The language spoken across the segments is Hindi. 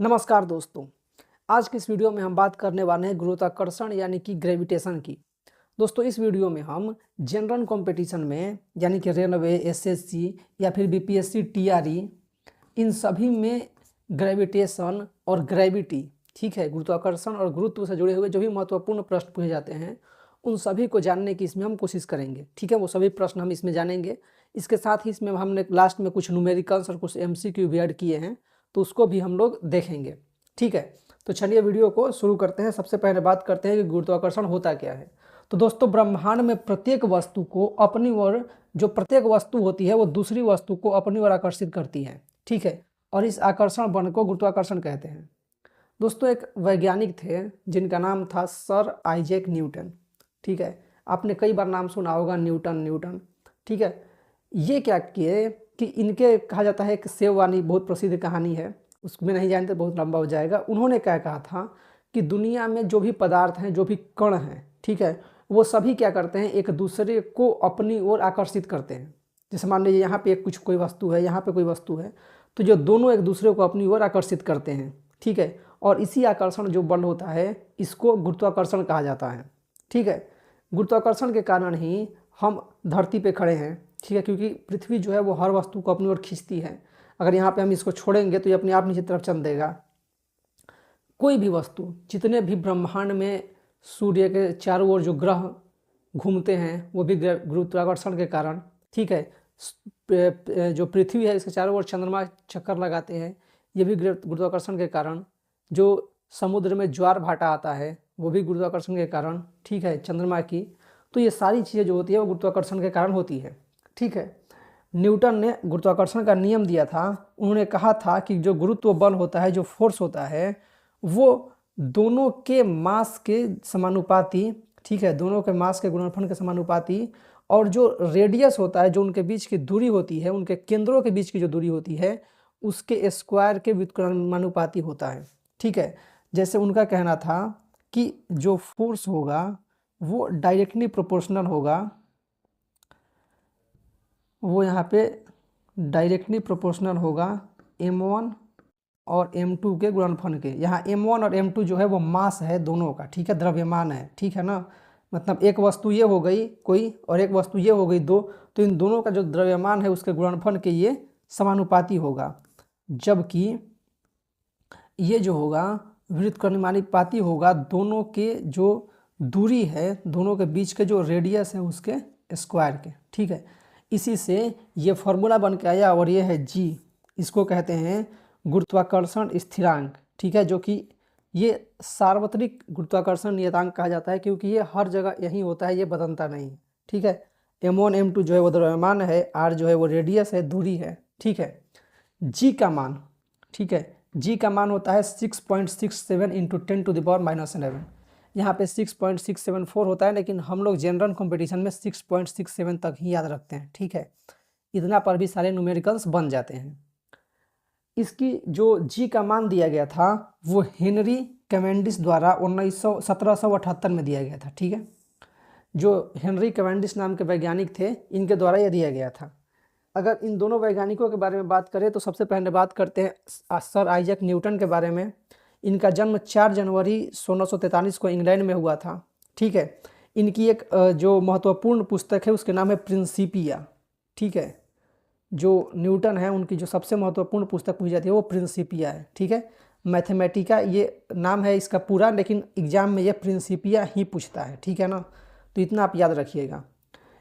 नमस्कार दोस्तों। आज की इस वीडियो में हम बात करने वाले हैं गुरुत्वाकर्षण यानी कि ग्रेविटेशन की। दोस्तों इस वीडियो में हम जनरल कंपटीशन में यानी कि रेलवे, एसएससी या फिर बीपीएससी, टीआरई, इन सभी में ग्रेविटेशन और ग्रेविटी, ठीक है, गुरुत्वाकर्षण और गुरुत्व से जुड़े हुए जो भी महत्वपूर्ण प्रश्न पूछे जाते हैं उन सभी को जानने की इसमें हम कोशिश करेंगे। ठीक है, वो सभी प्रश्न हम इसमें जानेंगे। इसके साथ ही इसमें हमने लास्ट में कुछ न्यूमेरिकल्स और कुछ एमसीक्यू भी ऐड किए हैं, तो उसको भी हम लोग देखेंगे। ठीक है, तो चलिए वीडियो को शुरू करते हैं। सबसे पहले बात करते हैं कि गुरुत्वाकर्षण होता क्या है। तो दोस्तों ब्रह्मांड में प्रत्येक वस्तु को अपनी ओर, जो प्रत्येक वस्तु होती है वो दूसरी वस्तु को अपनी ओर आकर्षित करती है। ठीक है, और इस आकर्षण बल को गुरुत्वाकर्षण कहते हैं। दोस्तों एक वैज्ञानिक थे जिनका नाम था सर आइजैक न्यूटन। ठीक है, आपने कई बार नाम सुना होगा न्यूटन। ठीक है, ये क्या किए कि इनके कहा जाता है कि सेव वाली बहुत प्रसिद्ध कहानी है, उसमें नहीं जानते बहुत लंबा हो जाएगा। उन्होंने क्या कहा था कि दुनिया में जो भी पदार्थ हैं, जो भी कण हैं, ठीक है, वो सभी क्या करते हैं, एक दूसरे को अपनी ओर आकर्षित करते हैं। जैसे मान लीजिए यहाँ पे कोई वस्तु है, यहाँ पे कोई वस्तु है, तो जो दोनों एक दूसरे को अपनी ओर आकर्षित करते हैं। ठीक है, और इसी आकर्षण जो बल होता है इसको गुरुत्वाकर्षण कहा जाता है। ठीक है, गुरुत्वाकर्षण के कारण ही हम धरती पे खड़े हैं। ठीक है, क्योंकि पृथ्वी जो है वो हर वस्तु को अपनी ओर खींचती है। अगर यहाँ पे हम इसको छोड़ेंगे तो ये अपने आप नीचे तरफ चल देगा। कोई भी वस्तु, जितने भी ब्रह्मांड में सूर्य के चारों ओर जो ग्रह घूमते हैं वो भी गुरुत्वाकर्षण के कारण। ठीक है, जो पृथ्वी है इसके चारों ओर चंद्रमा चक्कर लगाते हैं, ये भी गुरुत्वाकर्षण के कारण। जो समुद्र में ज्वार भाटा आता है वो भी गुरुत्वाकर्षण के कारण। ठीक है, चंद्रमा की। तो ये सारी चीज़ें जो होती है वो गुरुत्वाकर्षण के कारण होती है। ठीक है, न्यूटन ने गुरुत्वाकर्षण का नियम दिया था। उन्होंने कहा था कि जो गुरुत्व बल होता है, जो फोर्स होता है, वो दोनों के मास के समानुपाती, ठीक है, दोनों के मास के गुणनफल के समानुपाती, और जो रेडियस होता है, जो उनके बीच की दूरी होती है, उनके केंद्रों के बीच की जो दूरी होती है, उसके स्क्वायर के व्युत्क्रमानुपाती होता है। ठीक है, जैसे उनका कहना था कि जो फोर्स होगा वो डायरेक्टली प्रोपोर्शनल होगा, वो यहाँ पे डायरेक्टली प्रोपोर्शनल होगा m1 और m2 के गुणनफल के। यहाँ m1 और m2 जो है वो मास है दोनों का। ठीक है, द्रव्यमान है। ठीक है ना, मतलब एक वस्तु ये हो गई कोई और एक वस्तु ये हो गई दो, तो इन दोनों का जो द्रव्यमान है उसके गुणनफल के ये समानुपाती होगा। जबकि ये जो होगा व्युत्क्रमानुपाती होगा दोनों के जो दूरी है, दोनों के बीच के जो रेडियस है उसके स्क्वायर के। ठीक है, इसी से ये फॉर्मूला बन के आया और ये है जी। इसको कहते हैं गुरुत्वाकर्षण स्थिरांक। ठीक है, जो कि ये सार्वत्रिक गुरुत्वाकर्षण नियतांक कहा जाता है, क्योंकि ये हर जगह यही होता है, ये बदलता नहीं। ठीक है, m1 m2 जो है वो द्रव्यमान है, r जो है वो रेडियस है, दूरी है। ठीक है, जी का मान, ठीक है, जी का मान होता है 6.67 इंटू 10⁻⁻11। यहाँ पे 6.674 होता है, लेकिन हम लोग जनरल कंपटीशन में 6.67 तक ही याद रखते हैं। ठीक है, इतना पर भी सारे न्यूमेरिकल्स बन जाते हैं। इसकी जो जी का मान दिया गया था वो हेनरी कैवेंडिश द्वारा 1778 में दिया गया था। ठीक है, जो हेनरी कैवेंडिश नाम के वैज्ञानिक थे, इनके द्वारा यह दिया गया था। अगर इन दोनों वैज्ञानिकों के बारे में बात करें तो सबसे पहले बात करते हैं सर आइजैक न्यूटन के बारे में। इनका जन्म 4 जनवरी 1643 को इंग्लैंड में हुआ था। ठीक है, इनकी एक जो महत्वपूर्ण पुस्तक है उसके नाम है प्रिंसिपिया। ठीक है, जो न्यूटन है उनकी जो सबसे महत्वपूर्ण पुस्तक पूछी जाती है वो प्रिंसिपिया है। ठीक है, मैथमेटिका ये नाम है इसका पूरा, लेकिन एग्जाम में ये प्रिंसिपिया ही पूछता है। ठीक है ना, तो इतना आप याद रखिएगा।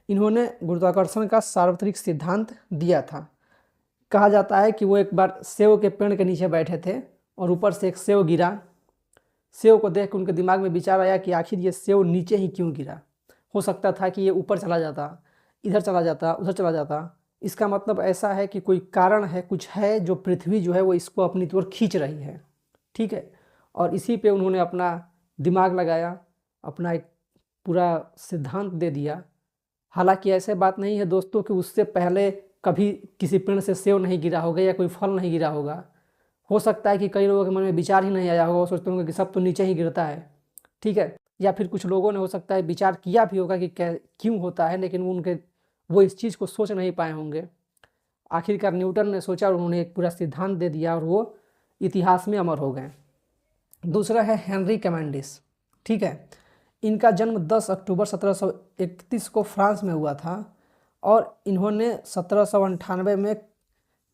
इन्होंने गुरुत्वाकर्षण का सार्वत्रिक सिद्धांत दिया था। कहा जाता है कि वो एक बार सेव के पेड़ के नीचे बैठे थे और ऊपर से एक सेव गिरा। सेव को देख के उनके दिमाग में विचार आया कि आखिर ये सेव नीचे ही क्यों गिरा। हो सकता था कि ये ऊपर चला जाता, इधर चला जाता, उधर चला जाता। इसका मतलब ऐसा है कि कोई कारण है, कुछ है जो पृथ्वी जो है वो इसको अपनी ओर खींच रही है। ठीक है, और इसी पे उन्होंने अपना दिमाग लगाया, अपना एक पूरा सिद्धांत दे दिया। हालांकि ऐसे बात नहीं है दोस्तों कि उससे पहले कभी किसी पेड़ से सेव नहीं गिरा होगा या कोई फल नहीं गिरा होगा। हो सकता है कि कई लोगों के मन में विचार ही नहीं आया होगा, वो सोचते होंगे कि सब तो नीचे ही गिरता है। ठीक है, या फिर कुछ लोगों ने हो सकता है विचार किया भी होगा कि क्यों होता है, लेकिन वो इस चीज़ को सोच नहीं पाए होंगे। आखिरकार न्यूटन ने सोचा और उन्होंने एक पूरा सिद्धांत दे दिया और वो इतिहास में अमर हो गए। दूसरा है हेनरी कैवेंडिश, ठीक है। इनका जन्म 10 अक्टूबर 1731 को फ्रांस में हुआ था और इन्होंने 1798 में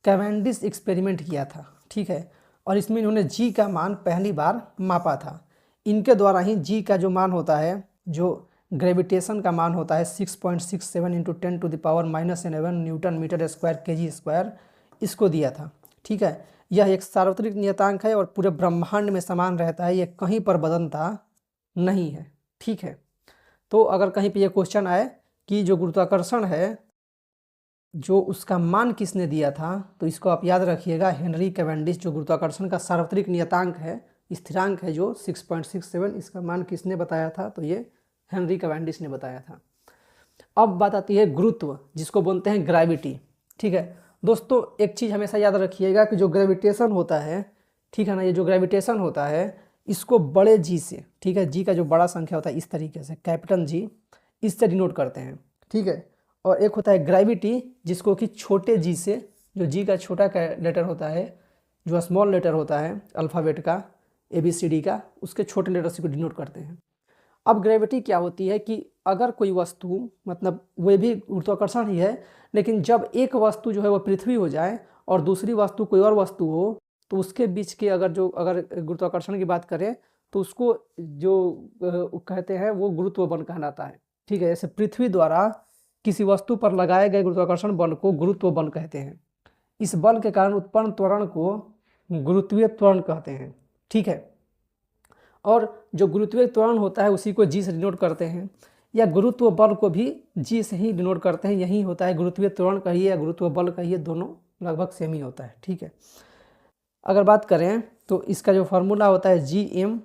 कैवेंडिश एक्सपेरिमेंट किया था, ठीक है। और इसमें इन्होंने जी का मान पहली बार मापा था। इनके द्वारा ही जी का जो मान होता है, जो ग्रेविटेशन का मान होता है 6.67 into 10⁻⁻11 newton metre square kg square, इसको दिया था, ठीक है। यह एक सार्वत्रिक नियतांक है और पूरे ब्रह्मांड में समान रहता है, ये कहीं पर बदलता नहीं है, ठीक है। तो अगर कहीं पे ये क्वेश्चन आए कि जो गुरुत्वाकर्षण है जो उसका मान किसने दिया था, तो इसको आप याद रखिएगा, हेनरी कैवेंडिश। जो गुरुत्वाकर्षण का सार्वत्रिक नियतांक है, स्थिरांक है जो 6.67, इसका मान किसने बताया था, तो ये हेनरी कैवेंडिश ने बताया था। अब बात आती है गुरुत्व, जिसको बोलते हैं ग्रेविटी, ठीक है। दोस्तों एक चीज़ हमेशा याद रखिएगा कि जो ग्रेविटेशन होता है, ठीक है ना, ये जो ग्रेविटेशन होता है इसको बड़े जी से, ठीक है, जी का जो बड़ा संख्या होता है इस तरीके से कैपिटल जी, इससे डिनोट करते हैं, ठीक है। और एक होता है ग्रेविटी जिसको कि छोटे जी से, जो जी का छोटा लेटर होता है, जो स्मॉल लेटर होता है अल्फ़ाबेट का ABCD का, उसके छोटे लेटर से को डिनोट करते हैं। अब ग्रेविटी क्या होती है कि अगर कोई वस्तु, मतलब वे भी गुरुत्वाकर्षण ही है, लेकिन जब एक वस्तु जो है वो पृथ्वी हो जाए और दूसरी वस्तु कोई और वस्तु हो, तो उसके बीच के अगर गुरुत्वाकर्षण की बात करें तो उसको जो कहते हैं वो गुरुत्व बल कहलाता है, ठीक है। जैसे पृथ्वी द्वारा किसी वस्तु पर लगाए गए गुरुत्वाकर्षण बल को गुरुत्व बल कहते हैं। इस बल के कारण उत्पन्न त्वरण को गुरुत्वीय त्वरण कहते हैं, ठीक है। और जो गुरुत्वीय त्वरण होता है उसी को जी से डिनोट करते हैं, या गुरुत्व बल को भी जी से ही डिनोट करते हैं। यही होता है गुरुत्वीय त्वरण कहिए या गुरुत्व बल कहिए, दोनों लगभग सेम ही होता है, ठीक है। अगर बात करें तो इसका जो फार्मूला होता है Gm/r²,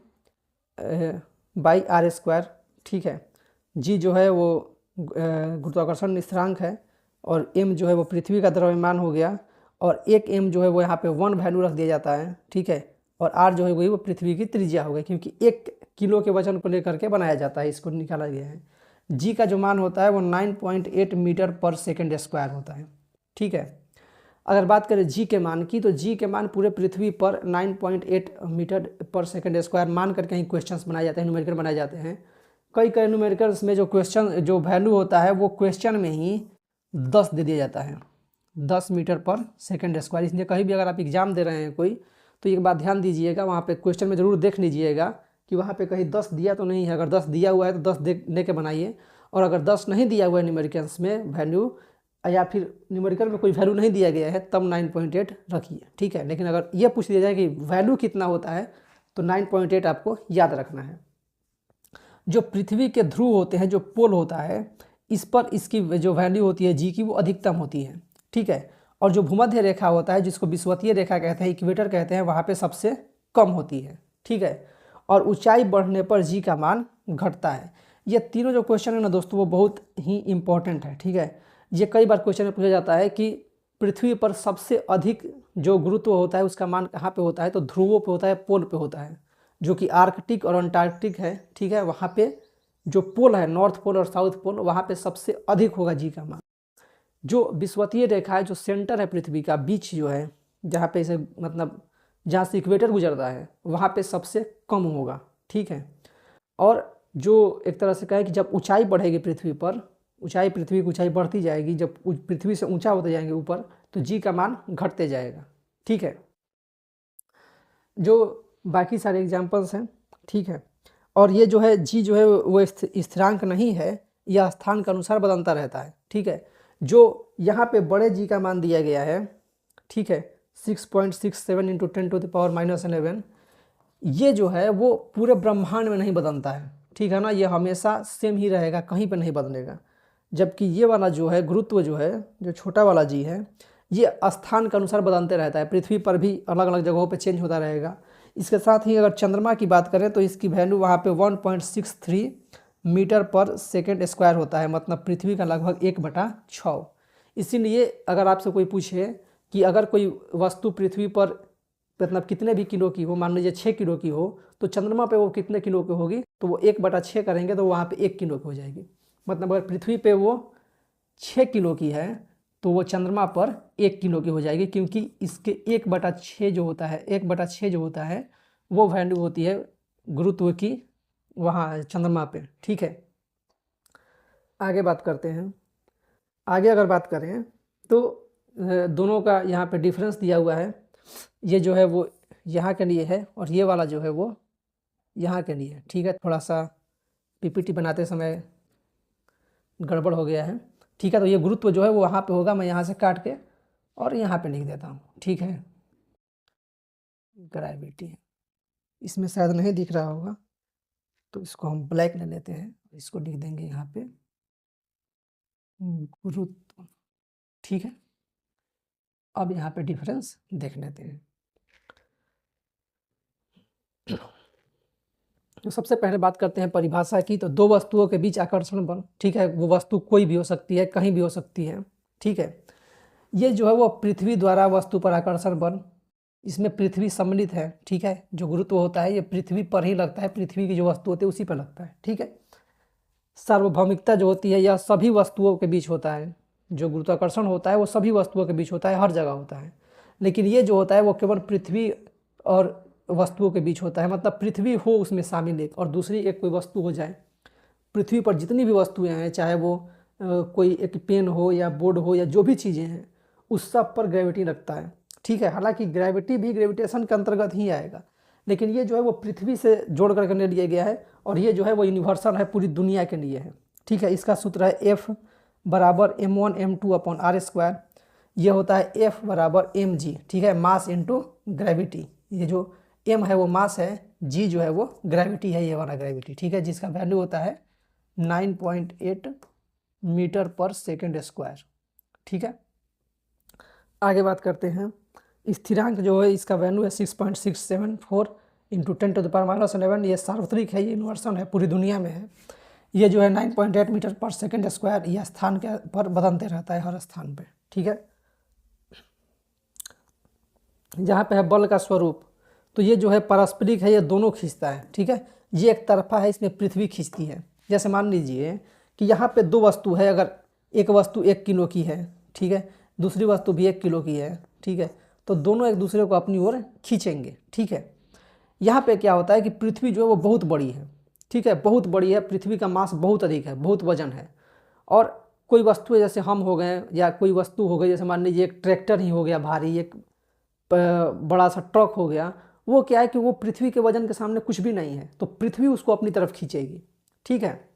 ठीक है। जी जो है वो गुरुत्वाकर्षण स्थिरांक है और m जो है वो पृथ्वी का द्रव्यमान हो गया, और एक m जो है वो यहाँ पे 1 वैल्यू रख दिया जाता है, ठीक है। और r जो है वही वो पृथ्वी की त्रिज्या हो गई, क्योंकि 1 किलो के वजन को लेकर के बनाया जाता है, इसको निकाला गया है। जी का जो मान होता है वो 9.8 मीटर पर सेकेंड स्क्वायर होता है, ठीक है। अगर बात करें जी के मान की, तो जी के मान पूरे पृथ्वी पर 9.8 मीटर पर सेकेंड स्क्वायर मान करके ही क्वेश्चंस बनाए जाते हैं, न्यूमेरिकल बनाए जाते हैं। कई न्यूमेरिकल्स में जो क्वेश्चन जो वैल्यू होता है वो क्वेश्चन में ही 10 दे दिया जाता है, 10 मीटर पर सेकेंड स्क्वायर। इसलिए कहीं भी अगर आप एग्जाम दे रहे हैं कोई, तो एक बात ध्यान दीजिएगा, वहाँ पे क्वेश्चन में ज़रूर देख लीजिएगा कि वहाँ पे कहीं 10 दिया तो नहीं है। अगर 10 दिया हुआ है तो 10 दे के बनाइए, और अगर 10 नहीं दिया हुआ है न्यूमेरिकल्स में वैल्यू, या फिर न्यूमेरिकल में कोई वैल्यू नहीं दिया गया है, तब 9.8 रखिए, ठीक है। लेकिन अगर ये पूछ दिया जाए कि वैल्यू कितना होता है, तो 9.8 आपको याद रखना है। जो पृथ्वी के ध्रुव होते हैं, जो पोल होता है, इस पर इसकी जो वैल्यू होती है जी की, वो अधिकतम होती है, ठीक है। और जो भूमध्य रेखा होता है, जिसको विषुवतीय रेखा कहते हैं, इक्वेटर कहते हैं, वहाँ पे सबसे कम होती है, ठीक है। और ऊंचाई बढ़ने पर जी का मान घटता है। ये तीनों जो क्वेश्चन है ना दोस्तों, वो बहुत ही इंपॉर्टेंट है, ठीक है। ये कई बार क्वेश्चन में पूछा जाता है कि पृथ्वी पर सबसे अधिक जो गुरुत्व होता है उसका मान कहाँ पे होता है, तो ध्रुवों पे होता है, पोल पे होता है, जो कि आर्कटिक और अंटार्कटिक है, ठीक है। वहाँ पे जो पोल है, नॉर्थ पोल और साउथ पोल, वहाँ पे सबसे अधिक होगा जी का मान। जो विषुवतीय रेखा है, जो सेंटर है पृथ्वी का, बीच जो है, जहाँ पे इसे मतलब जहाँ से इक्वेटर गुजरता है, वहाँ पे सबसे कम होगा, ठीक है। और जो एक तरह से कहें कि जब ऊंचाई बढ़ेगी पृथ्वी पर, पृथ्वी की ऊंचाई बढ़ती जाएगी, जब पृथ्वी से ऊंचा होते जाएंगे ऊपर, तो जी का मान घटते जाएगा, ठीक है। जो बाकी सारे एग्जाम्पल्स हैं, ठीक है। और ये जो है जी जो है वो स्थिरांक नहीं है, यह स्थान के अनुसार बदलता रहता है, ठीक है। जो यहाँ पे बड़े जी का मान दिया गया है, ठीक है, 6.67 इंटू 10⁻⁻11, ये जो है वो पूरे ब्रह्मांड में नहीं बदलता है, ठीक है ना। ये हमेशा सेम ही रहेगा, कहीं पे नहीं बदलेगा। जबकि ये वाला जो है गुरुत्व जो है, जो छोटा वाला जी है, ये स्थान के अनुसार बदलते रहता है, पृथ्वी पर भी अलग अलग जगहों पे चेंज होता रहेगा। इसके साथ ही अगर चंद्रमा की बात करें तो इसकी वैल्यू वहाँ पे 1.63 मीटर पर सेकेंड स्क्वायर होता है, मतलब पृथ्वी का लगभग 1/6। इसीलिए अगर आपसे कोई पूछे कि अगर कोई वस्तु पृथ्वी पर मतलब कितने भी किलो की हो, मान लीजिए 6 किलो की हो, तो चंद्रमा पे वो कितने किलो की होगी, तो वो 1/6 करेंगे तो वहाँ पे 1 किलो की हो जाएगी। मतलब अगर पृथ्वी पे वो 6 किलो की है, तो वो चंद्रमा पर 1 किलो की हो जाएगी, क्योंकि इसके 1/6 जो होता है, 1/6 जो होता है वो वैल्यू होती है गुरुत्व की वहाँ चंद्रमा पे। ठीक है, आगे बात करते हैं। आगे अगर बात करें तो दोनों का यहाँ पे डिफरेंस दिया हुआ है। ये जो है वो यहाँ के लिए है और ये वाला जो है वो यहाँ के लिए। ठीक है, थोड़ा सा पीपीटी बनाते समय गड़बड़ हो गया है। ठीक है, तो ये गुरुत्व जो है वो वहाँ पे होगा, मैं यहाँ से काट के और यहाँ पे लिख देता हूँ। ठीक है, ग्रेविटी इसमें शायद नहीं दिख रहा होगा, तो इसको हम ब्लैक ले लेते हैं, इसको लिख देंगे यहाँ पे गुरुत्व। ठीक है, अब यहाँ पे डिफरेंस देख लेते हैं। तो सबसे पहले बात करते हैं परिभाषा की। तो दो वस्तुओं के बीच आकर्षण बल, ठीक है, वो वस्तु कोई भी हो सकती है, कहीं भी हो सकती है। ठीक है, ये जो है वो पृथ्वी द्वारा वस्तु पर आकर्षण बल, इसमें पृथ्वी सम्मिलित है। ठीक है, जो गुरुत्व होता है ये पृथ्वी पर ही लगता है, पृथ्वी की जो वस्तु होती है उसी पर लगता है। ठीक है, सार्वभौमिकता जो होती है यह सभी वस्तुओं के बीच होता है। जो गुरुत्वाकर्षण होता है वो सभी वस्तुओं के बीच होता है, हर जगह होता है। लेकिन ये जो होता है वो केवल पृथ्वी और वस्तुओं के बीच होता है, मतलब पृथ्वी हो उसमें शामिल एक और दूसरी एक कोई वस्तु हो जाए। पृथ्वी पर जितनी भी वस्तुएं हैं, चाहे वो कोई एक पेन हो या बोर्ड हो या जो भी चीज़ें हैं, उस सब पर ग्रेविटी लगता है। ठीक है, हालांकि ग्रेविटी भी ग्रेविटेशन के अंतर्गत ही आएगा, लेकिन ये जो है वो पृथ्वी से जोड़ करके ले लिया गया है और ये जो है वो यूनिवर्सल है, पूरी दुनिया के लिए है। ठीक है, इसका सूत्र है F बराबर m1m2/r²। ये होता है F बराबर mg। ठीक है, मास इंटू ग्रेविटी। ये जो m है वो मास है, g जो है वो ग्रेविटी है, ये वाला ग्रेविटी। ठीक है, जिसका वैल्यू होता है 9.8 मीटर पर सेकेंड स्क्वायर। ठीक है, आगे बात करते हैं। स्थिरांक जो है इसका वैल्यू है 6.674 इंटू 10⁻⁻11। ये सार्वत्रिक है, ये यूनिवर्सल है, पूरी दुनिया में है। ये जो है 9.8 मीटर पर सेकेंड स्क्वायर, यह स्थान के पर बदलते रहता है हर स्थान पे। ठीक है, जहाँ पे है बल का स्वरूप, तो ये जो है पारस्परिक है, ये दोनों खींचता है। ठीक है, ये एक तरफा है, इसमें पृथ्वी खींचती है। जैसे मान लीजिए कि यहाँ पे दो वस्तु है, अगर एक वस्तु 1 किलो की है, ठीक है, दूसरी वस्तु भी 1 किलो की है, ठीक है, तो दोनों एक दूसरे को अपनी ओर खींचेंगे। ठीक है, यहाँ पे क्या होता है कि पृथ्वी जो है वो बहुत बड़ी है। ठीक है, बहुत बड़ी है, पृथ्वी का मास बहुत अधिक है, बहुत वजन है। और कोई वस्तु है, जैसे हम हो गए या कोई वस्तु हो गई, जैसे मान लीजिए एक ट्रैक्टर ही हो गया भारी, एक बड़ा सा ट्रक हो गया, वो क्या है कि वो पृथ्वी के वजन के सामने कुछ भी नहीं है, तो पृथ्वी उसको अपनी तरफ खींचेगी। ठीक है,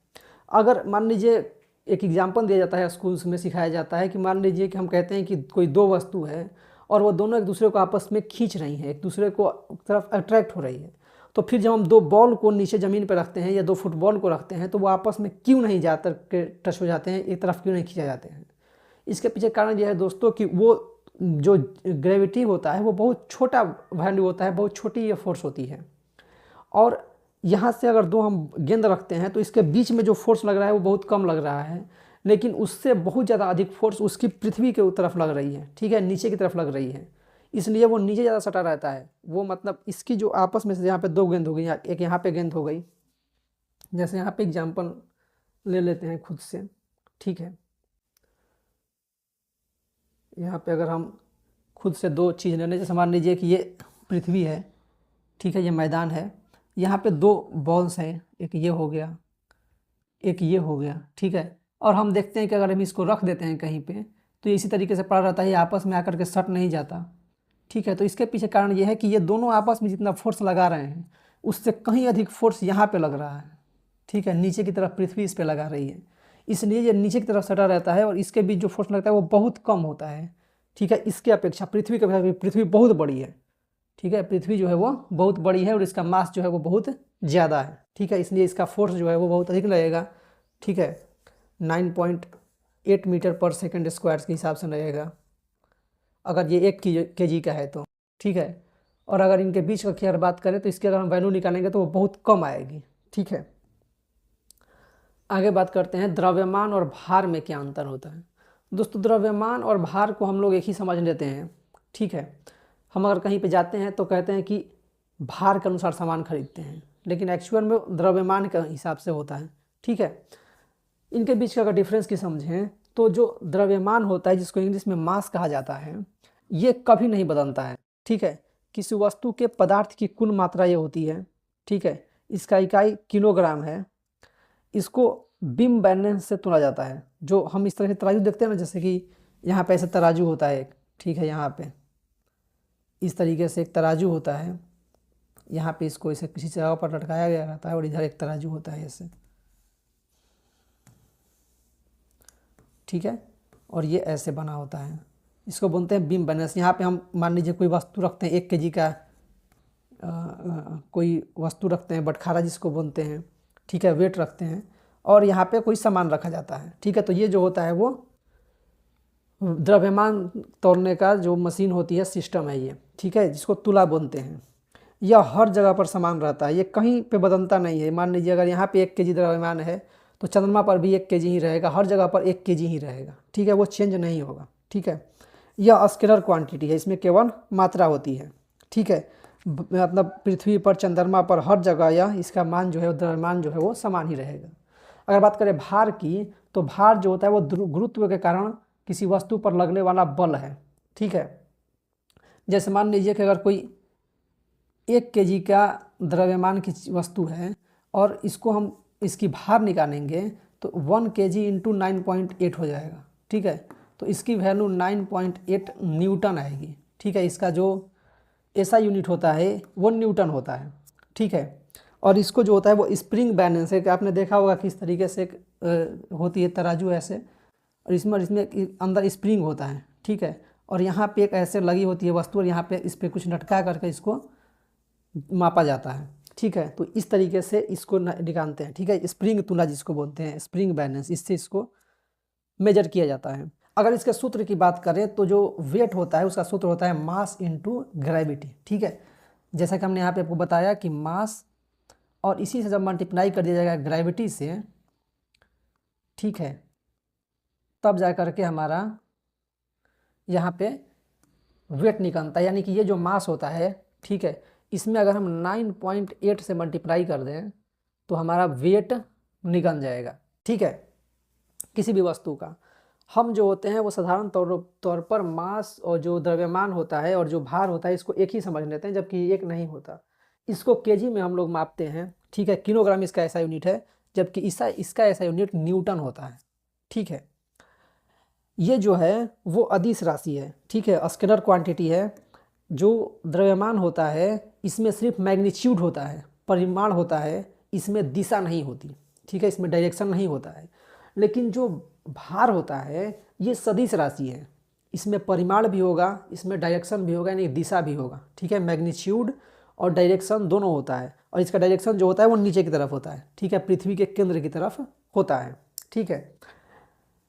अगर मान लीजिए एक एग्जाम्पल दिया जाता है, स्कूल्स में सिखाया जाता है कि मान लीजिए कि हम कहते हैं कि कोई दो वस्तु है और वो दोनों एक दूसरे को आपस में खींच रही हैं, एक दूसरे को तरफ अट्रैक्ट हो रही है, तो फिर जब हम दो बॉल को नीचे ज़मीन पर रखते हैं या दो फुटबॉल को रखते हैं, तो वो आपस में क्यों नहीं जाकर के टच हो जाते हैं, एक तरफ क्यों नहीं खींचे जाते हैं? इसके पीछे कारण यह है दोस्तों कि वो जो ग्रेविटी होता है वो बहुत छोटा वैल्यू होता है, बहुत छोटी ये फोर्स होती है। और यहाँ से अगर दो हम गेंद रखते हैं तो इसके बीच में जो फोर्स लग रहा है वो बहुत कम लग रहा है, लेकिन उससे बहुत ज़्यादा अधिक फोर्स उसकी पृथ्वी के तरफ लग रही है। ठीक है, नीचे की तरफ लग रही है, इसलिए वो नीचे ज़्यादा सटा रहता है। वो मतलब इसकी जो आपस में से यहाँ पे दो गेंद हो गई, एक यहाँ पे गेंद हो गई, जैसे यहाँ पे एग्जाम्पल ले लेते हैं खुद से। ठीक है, यहाँ पे अगर हम खुद से दो चीज़ ले लें, जैसे मान लीजिए कि ये पृथ्वी है, ठीक है, ये मैदान है, यहाँ पे दो बॉल्स हैं, एक ये हो गया, एक ये हो गया। ठीक है, और हम देखते हैं कि अगर हम इसको रख देते हैं कहीं पे तो ये इसी तरीके से पड़ा रहता है, ये आपस में आकर के सट नहीं जाता। ठीक है, तो इसके पीछे कारण ये है कि ये दोनों आपस में जितना फोर्स लगा रहे हैं उससे कहीं अधिक फोर्स यहाँ पे लग रहा है। ठीक है, नीचे की तरफ पृथ्वी इस पे लगा रही है, इसलिए ये नीचे की तरफ सटा रहता है और इसके बीच जो फोर्स लगता है वो बहुत कम होता है। ठीक है, इसके अपेक्षा पृथ्वी के अपेक्षा पृथ्वी बहुत बड़ी है। ठीक है, पृथ्वी जो है वो बहुत बड़ी है और इसका मास जो है वो बहुत ज़्यादा है। ठीक है, इसलिए इसका फोर्स जो है वो बहुत अधिक लगेगा। ठीक है, 9.8 मीटर पर सेकेंड स्क्वायर के हिसाब से लगेगा अगर ये 1 kg का है तो। ठीक है, और अगर इनके बीच का की बात करें तो इसकी अगर हम वैल्यू निकालेंगे तो वो बहुत कम आएगी। ठीक है, आगे बात करते हैं द्रव्यमान और भार में क्या अंतर होता है। दोस्तों, द्रव्यमान और भार को हम लोग एक ही समझ लेते हैं। ठीक है, हम अगर कहीं पे जाते हैं तो कहते हैं कि भार के अनुसार सामान खरीदते हैं, लेकिन एक्चुअल में द्रव्यमान के हिसाब से होता है। ठीक है, इनके बीच का अगर डिफरेंस की समझें तो जो द्रव्यमान होता है जिसको इंग्लिश में मास कहा जाता है, ये कभी नहीं बदलता है। ठीक है, किसी वस्तु के पदार्थ की कुल मात्रा ये होती है। ठीक है, इसका इकाई किलोग्राम है। इसको बिम बैलेंस से तोला जाता है। जो हम इस तरह से तराजू देखते हैं ना, जैसे कि यहाँ पे ऐसे तराजू होता है एक, ठीक है, यहाँ पे इस तरीके से एक तराजू होता है, यहाँ पे इसको इसे किसी जगह पर लटकाया गया रहता है और इधर एक तराजू होता है ऐसे, ठीक है, और ये ऐसे बना होता है, इसको बोलते हैं बीम बैलेंस। यहाँ पे हम मान लीजिए कोई वस्तु रखते हैं 1 kg का, कोई वस्तु रखते हैं बटखारा जिसको बोलते हैं, ठीक है, वेट रखते हैं और यहाँ पे कोई सामान रखा जाता है। ठीक है, तो ये जो होता है वो द्रव्यमान तोलने का जो मशीन होती है, सिस्टम है ये, ठीक है, जिसको तुला बोलते हैं। यह हर जगह पर समान रहता है, ये कहीं पे बदलता नहीं है। मान लीजिए अगर यहाँ पे 1 kg द्रव्यमान है तो चंद्रमा पर भी 1 kg ही रहेगा, हर जगह पर 1 kg ही रहेगा। ठीक है, वो चेंज नहीं होगा। ठीक है, यह स्केलर क्वांटिटी है, इसमें केवल मात्रा होती है। ठीक है, मतलब पृथ्वी पर, चंद्रमा पर, हर जगह यह इसका मान जो है, द्रव्यमान जो है वो समान ही रहेगा। अगर बात करें भार की, तो भार जो होता है वो गुरुत्व के कारण किसी वस्तु पर लगने वाला बल है। ठीक है, जैसे मान लीजिए कि अगर कोई 1 kg का द्रव्यमान की वस्तु है और इसको हम इसकी भार निकालेंगे तो 1 kg इंटू 9.8 हो जाएगा। ठीक है, तो इसकी वैल्यू 9.8 न्यूटन आएगी। ठीक है, इसका जो ऐसा यूनिट होता है वो न्यूटन होता है। ठीक है, और इसको जो होता है वो स्प्रिंग बैलेंस है, कि आपने देखा होगा किस तरीके से होती है तराजू ऐसे, और इसमें अंदर स्प्रिंग होता है। ठीक है, और यहाँ पे एक ऐसे लगी होती है वस्तु और यहाँ पे इस पर कुछ लटका करके इसको मापा जाता है। ठीक है, तो इस तरीके से इसको निकालते हैं। ठीक है, स्प्रिंग तुला जिसको बोलते हैं, स्प्रिंग बैलेंस, इससे इसको मेजर किया जाता है। अगर इसके सूत्र की बात करें तो जो वेट होता है उसका सूत्र होता है मास इनटू ग्रेविटी। ठीक है, जैसा कि हमने यहाँ पे आपको बताया कि मास, और इसी से जब मल्टीप्लाई कर दिया जाएगा ग्रेविटी से, ठीक है, तब जा करके हमारा यहाँ पे वेट निकलता है। यानी कि ये जो मास होता है, ठीक है, इसमें अगर हम 9.8 से मल्टीप्लाई कर दें तो हमारा वेट निकल जाएगा। ठीक है, किसी भी वस्तु का। हम जो होते हैं वो साधारण तौर पर मास और जो द्रव्यमान होता है और जो भार होता है इसको एक ही समझ लेते हैं, जबकि एक नहीं होता। इसको केजी में हम लोग मापते हैं। ठीक है, किलोग्राम इसका ऐसा यूनिट है, जबकि इसका ऐसा यूनिट न्यूटन होता है। ठीक है, ये जो है वो अदिश राशि है। ठीक है, स्केलर क्वांटिटी है। जो द्रव्यमान होता है इसमें सिर्फ मैग्नीट्यूड होता है, परिमाण होता है, इसमें दिशा नहीं होती। ठीक है, इसमें डायरेक्शन नहीं होता है। लेकिन जो भार होता है ये सदिश राशि है, इसमें परिमाण भी होगा, इसमें डायरेक्शन भी होगा, यानी दिशा भी होगा। ठीक है, मैग्नीट्यूड और डायरेक्शन दोनों होता है, और इसका डायरेक्शन जो होता है वो नीचे की तरफ होता है। ठीक है, पृथ्वी के केंद्र की तरफ होता है। ठीक है,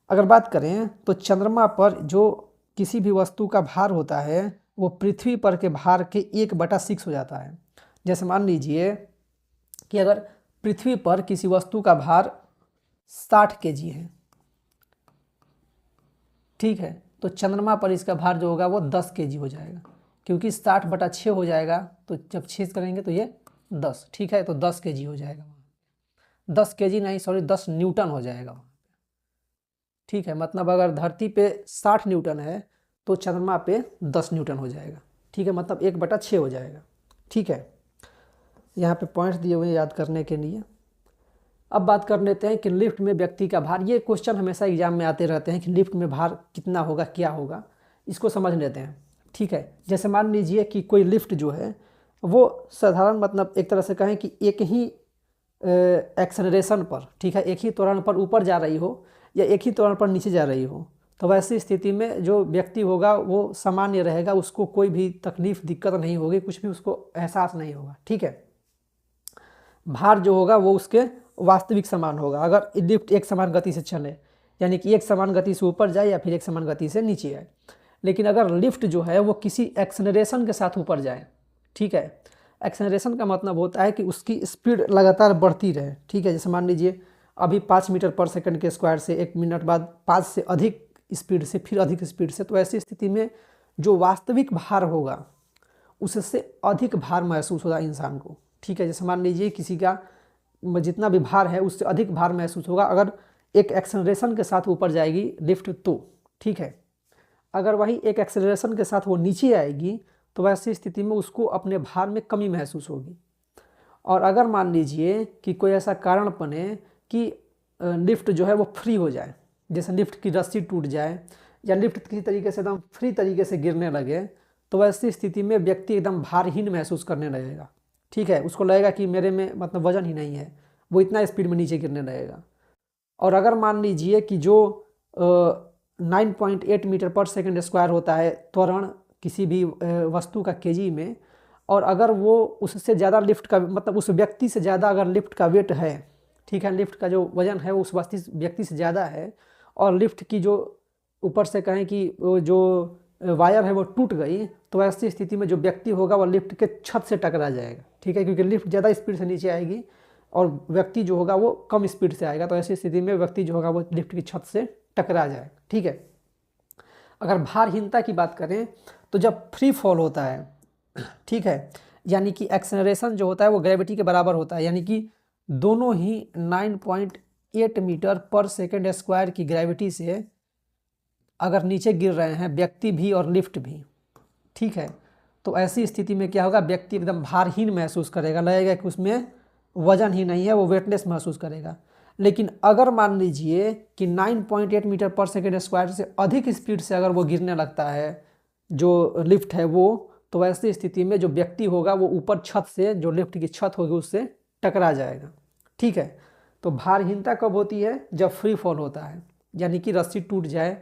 अगर बात करें तो चंद्रमा पर जो किसी भी वस्तु का भार होता है वो पृथ्वी पर के भार के 1/6 हो जाता है। जैसे मान लीजिए कि अगर पृथ्वी पर किसी वस्तु का भार 60 kg है, ठीक है, तो चंद्रमा पर इसका भार जो होगा वो 10 kg हो जाएगा, क्योंकि 60/6 हो जाएगा, तो जब 6 करेंगे तो ये 10। ठीक है, तो 10 kg हो जाएगा, 10 kg नहीं, सॉरी, 10 न्यूटन हो जाएगा। ठीक है, मतलब अगर धरती पे 60 न्यूटन है तो चंद्रमा पे 10 न्यूटन हो जाएगा। ठीक है, मतलब 1/6 हो जाएगा। ठीक है, यहाँ पे पॉइंट्स दिए हुए हैं याद करने के लिए। अब बात कर लेते हैं कि लिफ्ट में व्यक्ति का भार। ये क्वेश्चन हमेशा एग्जाम में आते रहते हैं कि लिफ्ट में भार कितना होगा, क्या होगा, इसको समझ लेते हैं। ठीक है, जैसे मान लीजिए कि कोई लिफ्ट जो है वो साधारण, मतलब एक तरह से कहें कि एक ही एक्सेलरेशन पर, ठीक है, एक ही त्वरण पर ऊपर जा रही हो या एक ही त्वरण पर नीचे जा रही हो, तो वैसी स्थिति में जो व्यक्ति होगा वो सामान्य रहेगा, उसको कोई भी तकलीफ, दिक्कत नहीं होगी, कुछ भी उसको एहसास नहीं होगा। ठीक है, भार जो होगा वो उसके वास्तविक समान होगा अगर लिफ्ट एक समान गति से चले, यानी कि एक समान गति से ऊपर जाए या फिर एक समान गति से नीचे आए। लेकिन अगर लिफ्ट जो है वो किसी एक्सेलरेशन के साथ ऊपर जाए, ठीक है, एक्सेलरेशन का मतलब होता है कि उसकी स्पीड लगातार बढ़ती रहे। ठीक है, जैसे मान लीजिए अभी 5 मीटर पर सेकंड के स्क्वायर से 1 मिनट बाद 5 से अधिक स्पीड से, फिर अधिक स्पीड से, तो ऐसी स्थिति में जो वास्तविक भार होगा उससे अधिक भार महसूस होगा इंसान को। ठीक है, जैसे मान लीजिए किसी का जितना भी भार है उससे अधिक भार महसूस होगा अगर एक एक्सेलरेशन के साथ ऊपर जाएगी लिफ्ट तो, ठीक है। अगर वही एक एक्सेलरेशन के साथ वो नीचे आएगी तो वैसी स्थिति में उसको अपने भार में कमी महसूस होगी। और अगर मान लीजिए कि कोई ऐसा कारण बने कि लिफ्ट जो है वो फ्री हो जाए, जैसे लिफ्ट की रस्सी टूट जाए या लिफ्ट किसी तरीके से एकदम फ्री तरीके से गिरने लगे, तो वैसी स्थिति में व्यक्ति एकदम भारहीन महसूस करने लगेगा, ठीक है। उसको लगेगा कि मेरे में मतलब वजन ही नहीं है, वो इतना स्पीड में नीचे गिरने लगेगा। और अगर मान लीजिए कि जो 9.8 मीटर पर सेकंड स्क्वायर होता है त्वरण किसी भी वस्तु का केजी में, और अगर वो उससे ज़्यादा लिफ्ट का मतलब उस व्यक्ति से ज़्यादा अगर लिफ्ट का वेट है, ठीक है, लिफ्ट का जो वजन है वो उस व्यक्ति से ज़्यादा है, और लिफ्ट की जो ऊपर से कहें कि जो वायर है वो टूट गई, तो ऐसी स्थिति में जो व्यक्ति होगा वो लिफ्ट के छत से टकरा जाएगा, ठीक है, क्योंकि लिफ्ट ज़्यादा स्पीड से नीचे आएगी और व्यक्ति जो होगा वो कम स्पीड से आएगा। तो ऐसी स्थिति में व्यक्ति जो होगा वो लिफ्ट की छत से टकरा जाएगा, ठीक है। अगर भारहीनता की बात करें तो जब फ्री फॉल होता है, ठीक है, यानी कि एक्सेलरेशन जो होता है वो ग्रेविटी के बराबर होता है, यानी कि दोनों ही 9.8 मीटर पर सेकंड स्क्वायर की ग्रेविटी से अगर नीचे गिर रहे हैं व्यक्ति भी और लिफ्ट भी, ठीक है, तो ऐसी स्थिति में क्या होगा, व्यक्ति एकदम भारहीन महसूस करेगा, लगेगा कि उसमें वजन ही नहीं है, वो वेटलेस महसूस करेगा। लेकिन अगर मान लीजिए कि 9.8 मीटर पर सेकंड स्क्वायर से अधिक स्पीड से अगर वो गिरने लगता है जो लिफ्ट है वो, तो वैसी स्थिति में जो व्यक्ति होगा वो ऊपर छत से, जो लिफ्ट की छत होगी उससे टकरा जाएगा, ठीक है। तो भारहीनता कब होती है, जब फ्री फॉल होता है, यानी कि रस्सी टूट जाए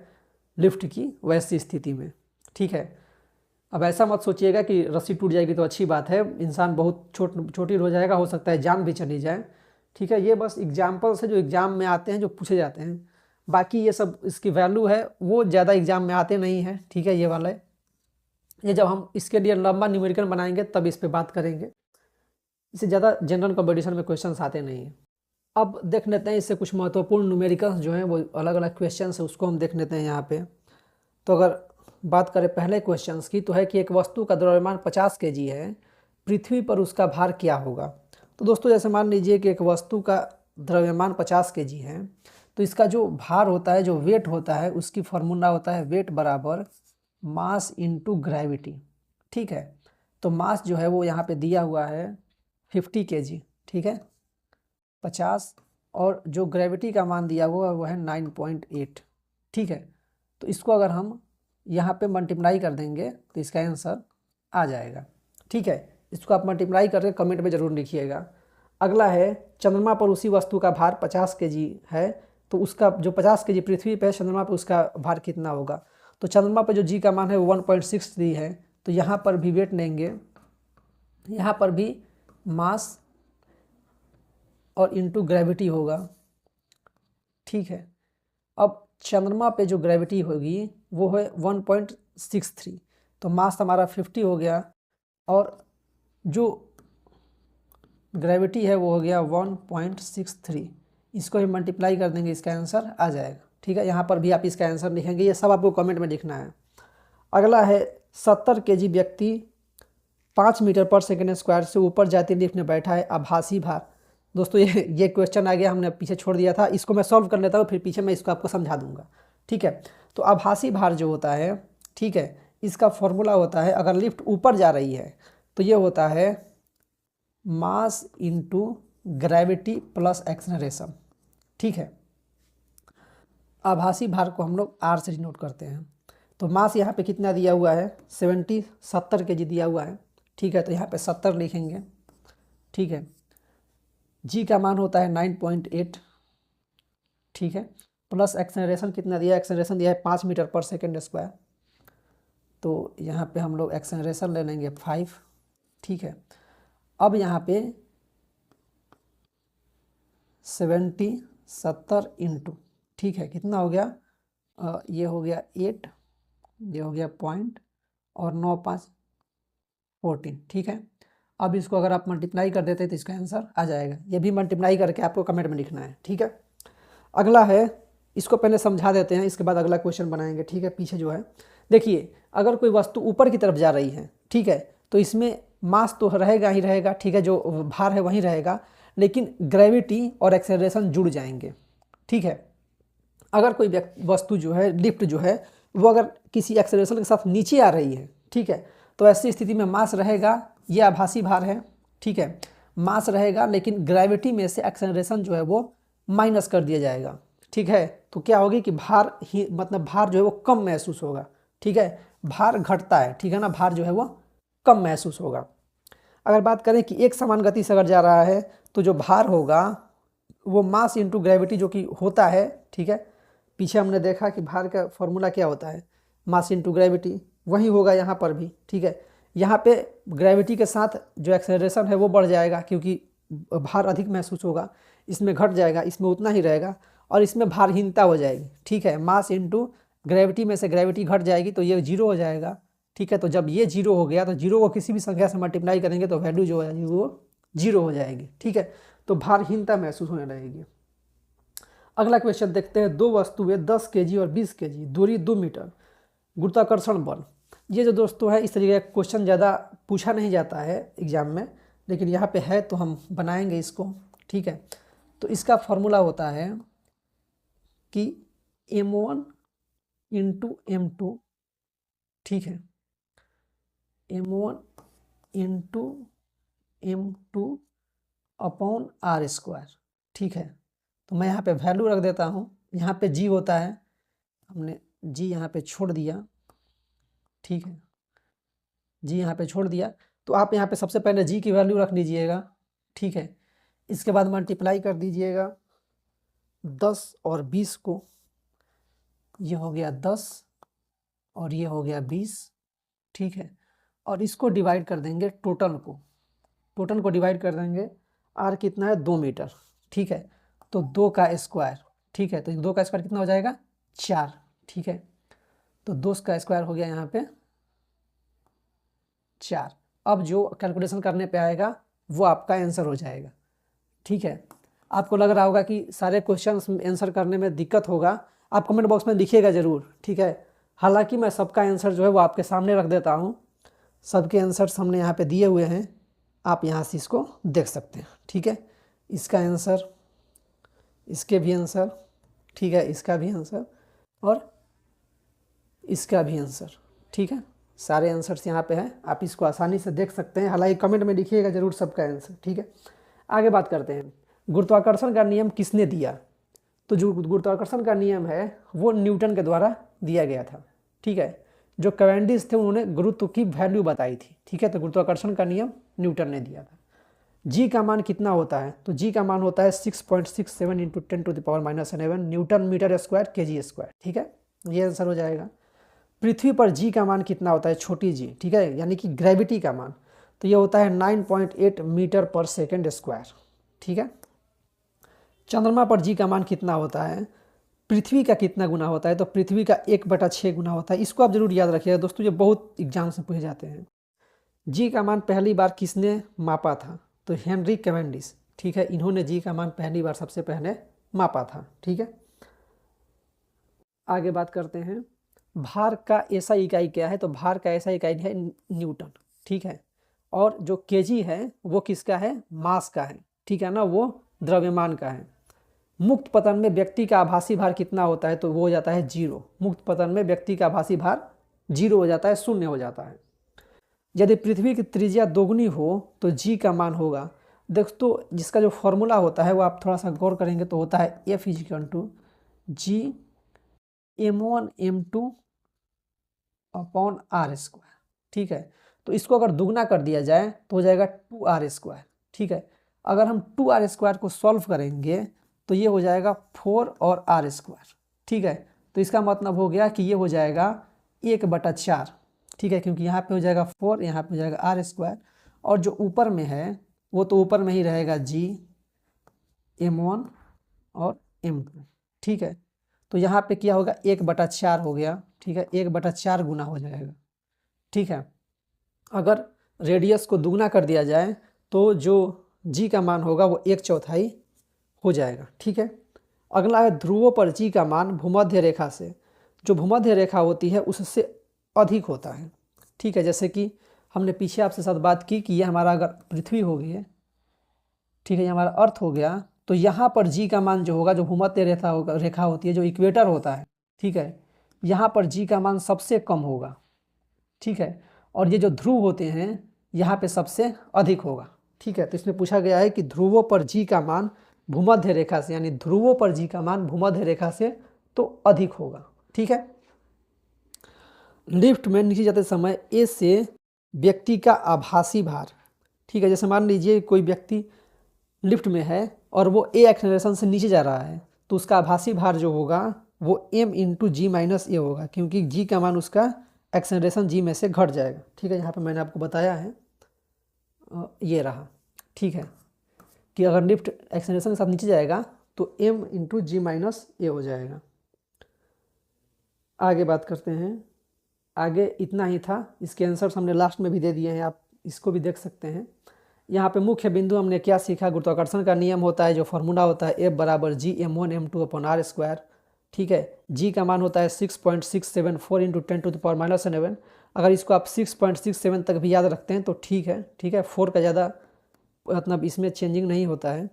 लिफ्ट की, वैसी स्थिति में, ठीक है। अब ऐसा मत सोचिएगा कि रस्सी टूट जाएगी तो अच्छी बात है, इंसान बहुत चोटिल हो जाएगा, हो सकता है जान भी चली जाए, ठीक है। ये बस एग्जाम्पल्स है जो एग्ज़ाम में आते हैं, जो पूछे जाते हैं। बाकी ये सब इसकी वैल्यू है वो ज़्यादा एग्ज़ाम में आते नहीं हैं, ठीक है। ये वाला है, ये जब हम इसके लिए लंबा न्यूमेरिकल बनाएंगे तब इस पर बात करेंगे, इससे ज़्यादा जनरल कंपटीशन में क्वेश्चंस आते नहीं हैं। अब देख लेते हैं इससे कुछ महत्वपूर्ण न्यूमेरिकल्स जो हैं वो अलग अलग क्वेश्चंस है उसको हम देख लेते हैं यहाँ पे। तो अगर बात करें पहले क्वेश्चंस की, तो है कि एक वस्तु का द्रव्यमान 50 kg है, पृथ्वी पर उसका भार क्या होगा। तो दोस्तों जैसे मान लीजिए कि एक वस्तु का द्रव्यमान 50 kg है, तो इसका जो भार होता है, जो वेट होता है, उसकी फार्मूला होता है वेट बराबर मास इनटू ग्रेविटी, ठीक है। तो मास जो है वो यहाँ पे दिया हुआ है 50 kg, ठीक है, 50, और जो ग्रेविटी का मान दिया हुआ है वो है 9.8, ठीक है। तो इसको अगर हम यहाँ पे मल्टीप्लाई कर देंगे तो इसका आंसर आ जाएगा, ठीक है। इसको आप मल्टीप्लाई करके कमेंट में ज़रूर लिखिएगा। अगला है चंद्रमा पर उसी वस्तु का भार 50 kg है, तो उसका जो 50 kg पृथ्वी पे है, चंद्रमा पर उसका भार कितना होगा। तो चंद्रमा पर जो जी का मान है वो 1.63 है, तो यहाँ पर भी वेट लेंगे, यहाँ पर भी मास और इनटू ग्रेविटी होगा, ठीक है। अब चंद्रमा पे जो ग्रेविटी होगी वो है 1.63, तो मास हमारा 50 हो गया, और जो ग्रेविटी है वो हो गया 1.63, इसको ही मल्टीप्लाई कर देंगे, इसका आंसर आ जाएगा, ठीक है। यहाँ पर भी आप इसका आंसर लिखेंगे, ये सब आपको कमेंट में लिखना है। अगला है 70 kg व्यक्ति 5 मीटर पर सेकंड स्क्वायर से ऊपर जाती लिफ्ट में बैठा है, आभासी भार। दोस्तों ये क्वेश्चन आ गया, हमने पीछे छोड़ दिया था, इसको मैं सॉल्व कर लेता हूँ, फिर पीछे मैं इसको आपको समझा दूंगा, ठीक है। तो आभासी भार जो होता है, ठीक है, इसका फॉर्मूला होता है, अगर लिफ्ट ऊपर जा रही है तो ये होता है mass into gravity plus acceleration, ठीक है। आभासी भार को हम लोग आर से डिनोट करते हैं। तो मास यहाँ पे कितना दिया हुआ है, 70 kg दिया हुआ है, ठीक है, तो यहाँ पे 70 लिखेंगे, ठीक है। जी का मान होता है 9.8, ठीक है, प्लस एक्सेलरेशन कितना दिया है, एक्सेलरेशन दिया है 5 मीटर पर सेकंड स्क्वायर, तो यहाँ पे हम लोग एक्सेलरेशन ले लेंगे 5, ठीक है। अब यहाँ पे 70 इंटू, ठीक है, कितना हो गया, ये हो गया 8, ये हो गया पॉइंट, और 9 5 14, ठीक है। अब इसको अगर आप मल्टीप्लाई कर देते हैं तो इसका आंसर आ जाएगा, ये भी मल्टीप्लाई करके आपको कमेंट में लिखना है, ठीक है। अगला है, इसको पहले समझा देते हैं, इसके बाद अगला क्वेश्चन बनाएंगे, ठीक है। पीछे जो है देखिए, अगर कोई वस्तु ऊपर की तरफ जा रही है, ठीक है, तो इसमें मास तो रहेगा ही रहेगा, ठीक है, जो भार है वहीं रहेगा, लेकिन ग्रेविटी और एक्सेलरेशन जुड़ जाएंगे, ठीक है। अगर कोई वस्तु जो है, लिफ्ट जो है, वो अगर किसी एक्सेलरेशन के साथ नीचे आ रही है, ठीक है, तो ऐसी स्थिति में मास रहेगा, ये आभासी भार है, ठीक है, मास रहेगा, लेकिन ग्रेविटी में से एक्सेलरेशन जो है वो माइनस कर दिया जाएगा, ठीक है। तो क्या होगी कि भार ही मतलब भार जो है वो कम महसूस होगा, ठीक है, भार घटता है, ठीक है ना, भार जो है वो कम महसूस होगा। अगर बात करें कि एक समान गति से अगर जा रहा है तो जो भार होगा वो मास इंटू ग्रेविटी जो कि होता है, ठीक है, पीछे हमने देखा कि भार का फॉर्मूला क्या होता है, मास इंटू ग्रेविटी, वही होगा यहाँ पर भी, ठीक है। यहाँ पे ग्रेविटी के साथ जो एक्सेलरेशन है वो बढ़ जाएगा क्योंकि भार अधिक महसूस होगा, इसमें घट जाएगा, इसमें उतना ही रहेगा, और इसमें भारहीनता हो जाएगी, ठीक है, मास इंटू ग्रेविटी में से ग्रेविटी घट जाएगी तो ये जीरो हो जाएगा, ठीक है। तो जब ये जीरो हो गया तो जीरो को किसी भी संख्या से मल्टीप्लाई करेंगे तो वैल्यू जो है वो जीरो हो जाएगी, ठीक है, तो भारहीनता महसूस होने लगेगी। अगला क्वेश्चन देखते हैं, दो वस्तुएं 10 kg और 20 kg, दूरी 2 मीटर, गुरुत्वाकर्षण बल। ये जो दोस्तों है, इस तरीके का क्वेश्चन ज़्यादा पूछा नहीं जाता है एग्जाम में, लेकिन यहाँ पे है तो हम बनाएंगे इसको, ठीक है। तो इसका फॉर्मूला होता है कि m1 इंटू m2, ठीक है, m1 into m2 upon R square, ठीक है। तो मैं यहाँ पे वैल्यू रख देता हूँ, यहाँ पे जी होता है, हमने जी यहाँ पे छोड़ दिया, ठीक है, जी यहाँ पे छोड़ दिया, तो आप यहाँ पे सबसे पहले जी की वैल्यू रख लीजिएगा, ठीक है, इसके बाद मल्टीप्लाई कर दीजिएगा 10 और 20 को, ये हो गया 10 और ये हो गया 20, ठीक है, और इसको डिवाइड कर देंगे टोटल को डिवाइड कर देंगे, आर कितना है 2 मीटर, ठीक है, तो 2 का स्क्वायर, ठीक है, तो 2 का स्क्वायर कितना हो जाएगा 4, ठीक है, तो 2 का स्क्वायर हो गया यहाँ पे 4। अब जो कैलकुलेशन करने पे आएगा वो आपका आंसर हो जाएगा, ठीक है। आपको लग रहा होगा कि सारे क्वेश्चन आंसर करने में दिक्कत होगा, आप कमेंट बॉक्स में लिखिएगा ज़रूर, ठीक है। हालांकि मैं सबका आंसर जो है वो आपके सामने रख देता हूँ, सबके आंसर्स हमने यहाँ पे दिए हुए हैं, आप यहाँ से इसको देख सकते हैं, ठीक है, इसका आंसर, इसके भी आंसर, ठीक है, इसका भी आंसर और इसका भी आंसर, ठीक है, सारे आंसर्स यहाँ पे हैं, आप इसको आसानी से देख सकते हैं। हालांकि कमेंट में लिखिएगा ज़रूर सबका आंसर, ठीक है। आगे बात करते हैं, गुरुत्वाकर्षण का नियम किसने दिया। तो जो गुरुत्वाकर्षण का नियम है वो न्यूटन के द्वारा दिया गया था, ठीक है। जो कैवेंडिश थे उन्होंने गुरुत्व की वैल्यू बताई थी, ठीक है, तो गुरुत्वाकर्षण का नियम न्यूटन ने दिया था। जी का मान कितना होता है, तो जी का मान होता है 6.67 into 10⁻⁻11 newton metre square kg square, ठीक है, ये आंसर हो जाएगा। पृथ्वी पर जी का मान कितना होता है, छोटी जी, ठीक है, यानी कि ग्रेविटी का मान, तो ये होता है 9.8 मीटर पर सेकेंड स्क्वायर, ठीक है। चंद्रमा पर जी का मान कितना होता है, पृथ्वी का कितना गुना होता है, तो पृथ्वी का 1/6 गुना होता है। इसको आप जरूर याद रखिएगा दोस्तों, ये बहुत एग्जाम से पूछे जाते हैं। जी का मान पहली बार किसने मापा था, तो हेनरी कैवेंडिश, ठीक है, इन्होंने जी का मान पहली बार सबसे पहले मापा था, ठीक है। आगे बात करते हैं, भार का ऐसा इकाई क्या है, तो भार का ऐसा इकाई है न्यूटन, ठीक है, और जो केजी है वो किसका है, मास का है, ठीक है ना, वो द्रव्यमान का है। मुक्त पतन में व्यक्ति का आभासी भार कितना होता है, तो वो हो जाता है 0, मुक्त पतन में व्यक्ति का आभासी भार 0 हो जाता है, 0 हो जाता है। यदि पृथ्वी की त्रिज्या दोगुनी हो तो जी का मान होगा, दोस्तों जिसका जो फॉर्मूला होता है वो आप थोड़ा सा गौर करेंगे तो होता है F = G m1 m2 upon R square, ठीक है। तो इसको अगर दुगना कर दिया जाए तो हो जाएगा 2r स्क्वायर, ठीक है। अगर हम 2r स्क्वायर को सॉल्व करेंगे तो ये हो जाएगा 4 और r स्क्वायर, ठीक है। तो इसका मतलब हो गया कि ये हो जाएगा 1/4, ठीक है, क्योंकि यहाँ पे हो जाएगा 4, यहाँ पे हो जाएगा r स्क्वायर, और जो ऊपर में है वो तो ऊपर में ही रहेगा g m1 और m2, ठीक है। तो यहाँ पे क्या होगा 1/4 हो गया, ठीक है, 1/4 गुना हो जाएगा, ठीक है। अगर रेडियस को दुगना कर दिया जाए तो जो जी का मान होगा वो 1/4 हो जाएगा, ठीक है। अगला है ध्रुवों पर जी का मान भूमध्य रेखा से, जो भूमध्य रेखा होती है उससे अधिक होता है, ठीक है। जैसे कि हमने पीछे आपसे साथ बात की कि ये हमारा अगर पृथ्वी हो गई है, ठीक है, ये हमारा अर्थ हो गया, तो यहाँ पर जी का मान जो होगा, जो भूमध्य रेखा होती है, जो इक्वेटर होता है, ठीक है, यहाँ पर जी का मान सबसे कम होगा, ठीक है, और ये जो ध्रुव होते हैं यहाँ पे सबसे अधिक होगा, ठीक है। तो इसमें पूछा गया है कि ध्रुवों पर जी का मान भूमध्य रेखा से, यानी ध्रुवों पर जी का मान भूमध्य रेखा से तो अधिक होगा, ठीक है। लिफ्ट में नीचे जाते समय ए से व्यक्ति का आभासी भार, ठीक है, जैसे मान लीजिए कोई व्यक्ति लिफ्ट में है और वो ए एक्सेलरेशन से नीचे जा रहा है, तो उसका आभासी भार जो होगा वो m इंटू जी माइनस ए होगा, क्योंकि जी का मान उसका एक्सेलरेशन जी में से घट जाएगा, ठीक है। यहाँ पे मैंने आपको बताया है, ये रहा, ठीक है, कि अगर लिफ्ट एक्सेलरेशन के साथ नीचे जाएगा तो m इंटू जी माइनस ए हो जाएगा। आगे बात करते हैं, आगे इतना ही था, इसके आंसर्स हमने लास्ट में भी दे दिए हैं, आप इसको भी देख सकते हैं। यहाँ पे मुख्य बिंदु हमने क्या सीखा, गुरुत्वाकर्षण का नियम होता है, जो फॉर्मूला होता है F बराबर जी m1 m2 upon r square, ठीक है। जी का मान होता है 6.674 इंटू 10⁻⁻⁷। अगर इसको आप 6.67 तक भी याद रखते हैं तो ठीक है, ठीक है, 4 का ज़्यादा मतलब इसमें चेंजिंग नहीं होता है।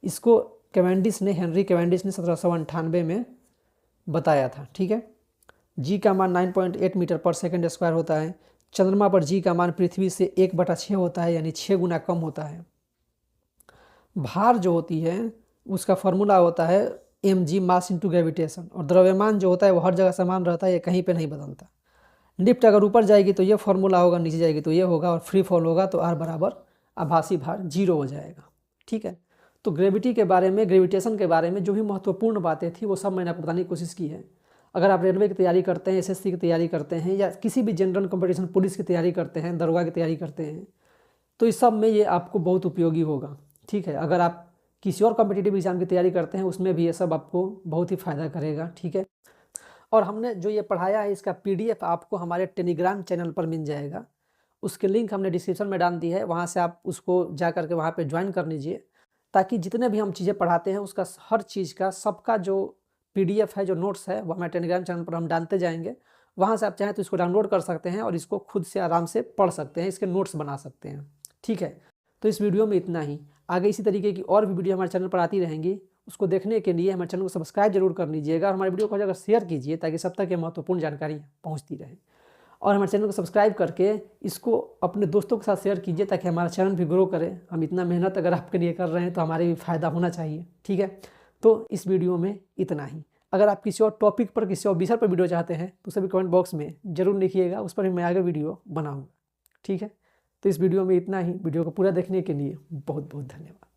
इसको हेनरी कैवेंडिश ने 1798 में बताया था, ठीक है। जी का मान 9.8 मीटर पर सेकंड स्क्वायर होता है। चंद्रमा पर जी का मान पृथ्वी से 1/6 होता है, यानी 6 गुना कम होता है। भार जो होती है उसका फॉर्मूला होता है mg मास इंटू ग्रेविटेशन, और द्रव्यमान जो होता है वो हर जगह समान रहता है, ये कहीं पे नहीं बदलता। लिफ्ट अगर ऊपर जाएगी तो ये फॉर्मूला होगा, नीचे जाएगी तो ये होगा, और फ्री फॉल होगा तो r बराबर आभासी भार 0 हो जाएगा, ठीक है। तो ग्रेविटी के बारे में, ग्रेविटेशन के बारे में जो भी महत्वपूर्ण बातें थी वो सब मैंने आपको बताने की कोशिश की है। अगर आप रेलवे की तैयारी करते हैं, SSC की तैयारी करते हैं, या किसी भी जनरल कंपटीशन, पुलिस की तैयारी करते हैं, दरोगा की तैयारी करते हैं, तो इस सब में ये आपको बहुत उपयोगी होगा, ठीक है। अगर आप किसी और कॉम्पिटिटिव एग्जाम की तैयारी करते हैं उसमें भी ये सब आपको बहुत ही फ़ायदा करेगा, ठीक है। और हमने जो ये पढ़ाया है इसका PDF आपको हमारे टेलीग्राम चैनल पर मिल जाएगा, उसके लिंक हमने डिस्क्रिप्शन में डाल दी है, वहाँ से आप उसको जा करके वहाँ पे ज्वाइन कर लीजिए, ताकि जितने भी हम चीज़ें पढ़ाते हैं उसका हर चीज़ का, सबका जो PDF है, जो नोट्स है, वो हमारे टेलीग्राम चैनल पर हम डालते जाएंगे। वहाँ से आप चाहें तो इसको डाउनलोड कर सकते हैं और इसको खुद से आराम से पढ़ सकते हैं, इसके नोट्स बना सकते हैं, ठीक है। तो इस वीडियो में इतना ही। आगे इसी तरीके की और भी वीडियो हमारे चैनल पर आती रहेंगी, उसको देखने के लिए हमारे चैनल को सब्सक्राइब जरूर कर लीजिएगा और हमारे वीडियो को अगर शेयर कीजिए ताकि सब तक ये महत्वपूर्ण जानकारी पहुँचती रहे। और हमारे चैनल को सब्सक्राइब करके इसको अपने दोस्तों के साथ शेयर कीजिए ताकि हमारा चैनल भी ग्रो करे। हम इतना मेहनत अगर आपके लिए कर रहे हैं तो हमारे भी फ़ायदा होना चाहिए, ठीक है। तो इस वीडियो में इतना ही। अगर आप किसी और टॉपिक पर, किसी और विषय पर वीडियो चाहते हैं तो सभी कमेंट बॉक्स में ज़रूर लिखिएगा, उस पर भी मैं आगे वीडियो बनाऊँगा, ठीक है। तो इस वीडियो में इतना ही। वीडियो को पूरा देखने के लिए बहुत बहुत धन्यवाद।